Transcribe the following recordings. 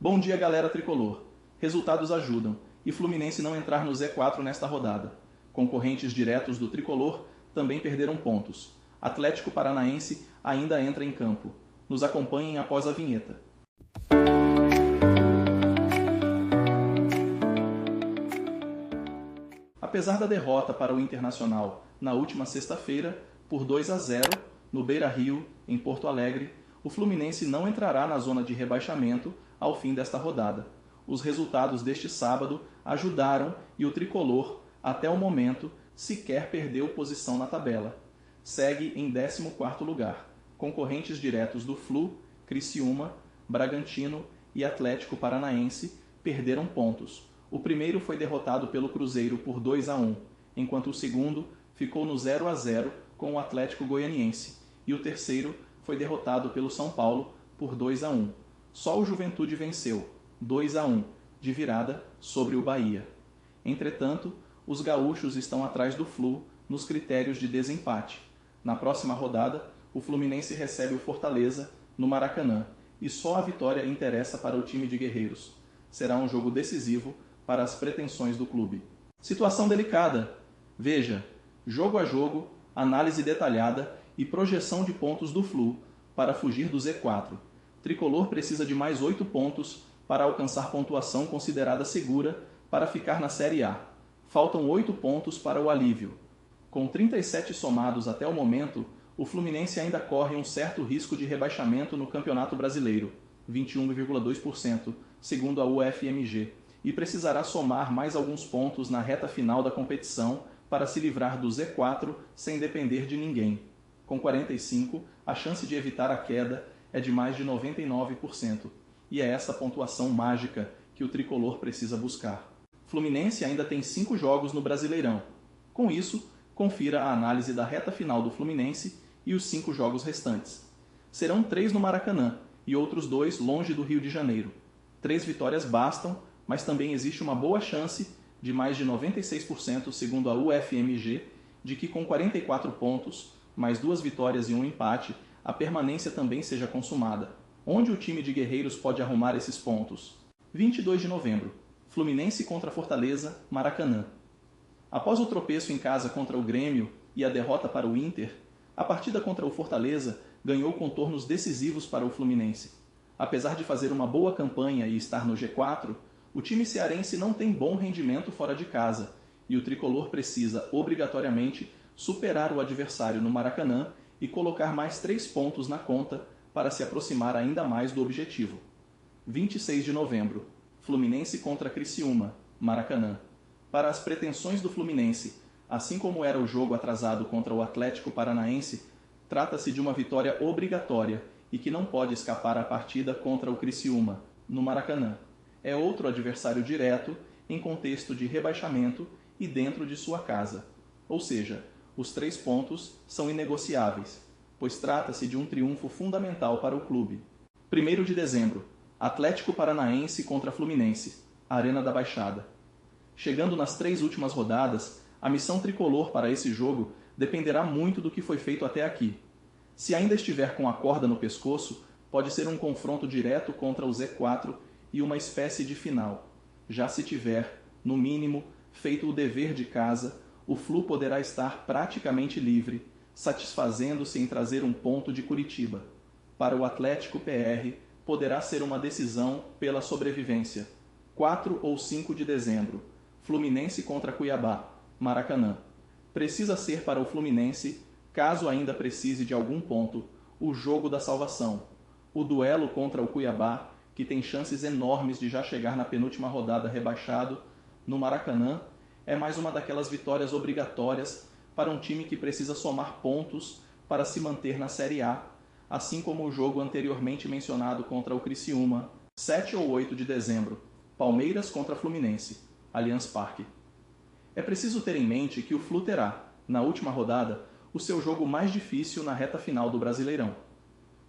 Bom dia, galera tricolor. Resultados ajudam e Fluminense não entrar no Z4 nesta rodada. Concorrentes diretos do tricolor também perderam pontos. Atlético Paranaense ainda entra em campo. Nos acompanhem após a vinheta. Apesar da derrota para o Internacional na última sexta-feira, por 2-0, no Beira-Rio, em Porto Alegre, o Fluminense não entrará na zona de rebaixamento ao fim desta rodada. Os resultados deste sábado ajudaram e o tricolor, até o momento, sequer perdeu posição na tabela. Segue em 14º lugar. Concorrentes diretos do Flu, Criciúma, Bragantino e Atlético Paranaense perderam pontos. O primeiro foi derrotado pelo Cruzeiro por 2-1, enquanto o segundo ficou no 0-0 com o Atlético Goianiense, e o terceiro foi derrotado pelo São Paulo por 2-1. Só o Juventude venceu, 2-1, de virada sobre o Bahia. Entretanto, os gaúchos estão atrás do Flu nos critérios de desempate. Na próxima rodada, o Fluminense recebe o Fortaleza no Maracanã, e só a vitória interessa para o time de guerreiros. Será um jogo decisivo para as pretensões do clube. Situação delicada. Veja, jogo a jogo, análise detalhada e projeção de pontos do Flu para fugir do Z4. Tricolor precisa de mais 8 pontos para alcançar pontuação considerada segura para ficar na Série A. Faltam 8 pontos para o alívio. Com 37 somados até o momento, o Fluminense ainda corre um certo risco de rebaixamento no Campeonato Brasileiro, 21,2%, segundo a UFMG, e precisará somar mais alguns pontos na reta final da competição para se livrar do Z4 sem depender de ninguém. Com 45, a chance de evitar a queda é de mais de 99%, e é essa pontuação mágica que o tricolor precisa buscar. Fluminense ainda tem 5 jogos no Brasileirão. Com isso, confira a análise da reta final do Fluminense e os 5 jogos restantes. Serão 3 no Maracanã e outros 2 longe do Rio de Janeiro. 3 vitórias bastam, mas também existe uma boa chance, de mais de 96% segundo a UFMG, de que com 44 pontos, mais 2 vitórias e um empate, a permanência também seja consumada. Onde o time de guerreiros pode arrumar esses pontos? 22 de novembro, Fluminense contra Fortaleza, Maracanã. Após o tropeço em casa contra o Grêmio e a derrota para o Inter, a partida contra o Fortaleza ganhou contornos decisivos para o Fluminense. Apesar de fazer uma boa campanha e estar no G4, o time cearense não tem bom rendimento fora de casa, e o tricolor precisa, obrigatoriamente, superar o adversário no Maracanã e colocar mais 3 pontos na conta para se aproximar ainda mais do objetivo. 26 de novembro, Fluminense contra Criciúma, Maracanã. Para as pretensões do Fluminense, assim como era o jogo atrasado contra o Atlético Paranaense, trata-se de uma vitória obrigatória e que não pode escapar à partida contra o Criciúma, no Maracanã. É outro adversário direto em contexto de rebaixamento e dentro de sua casa. Ou seja, os 3 pontos são inegociáveis, pois trata-se de um triunfo fundamental para o clube. 1º de dezembro, Atlético Paranaense contra Fluminense, Arena da Baixada. Chegando nas 3 últimas rodadas, a missão tricolor para esse jogo dependerá muito do que foi feito até aqui. Se ainda estiver com a corda no pescoço, pode ser um confronto direto contra o Z4 e uma espécie de final. Já se tiver, no mínimo, feito o dever de casa, o Flu poderá estar praticamente livre, satisfazendo-se em trazer um ponto de Curitiba. Para o Atlético PR, poderá ser uma decisão pela sobrevivência. 4 ou 5 de dezembro, Fluminense contra Cuiabá, Maracanã. Precisa ser para o Fluminense, caso ainda precise de algum ponto, o jogo da salvação. O duelo contra o Cuiabá, que tem chances enormes de já chegar na penúltima rodada rebaixado, no Maracanã, é mais uma daquelas vitórias obrigatórias para um time que precisa somar pontos para se manter na Série A, assim como o jogo anteriormente mencionado contra o Criciúma, 7 ou 8 de dezembro, Palmeiras contra Fluminense, Allianz Parque. É preciso ter em mente que o Flu terá, na última rodada, o seu jogo mais difícil na reta final do Brasileirão.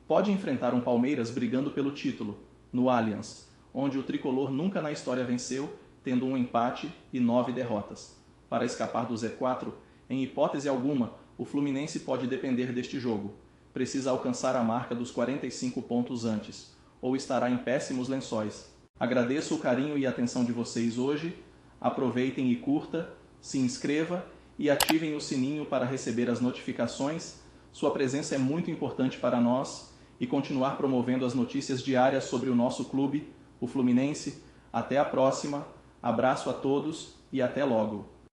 Pode enfrentar um Palmeiras brigando pelo título, no Allianz, onde o tricolor nunca na história venceu, tendo um empate e 9 derrotas. Para escapar do Z4, em hipótese alguma, o Fluminense pode depender deste jogo. Precisa alcançar a marca dos 45 pontos antes, ou estará em péssimos lençóis. Agradeço o carinho e a atenção de vocês hoje. Aproveitem e curta, se inscreva e ativem o sininho para receber as notificações. Sua presença é muito importante para nós e continuar promovendo as notícias diárias sobre o nosso clube, o Fluminense. Até a próxima, abraço a todos e até logo.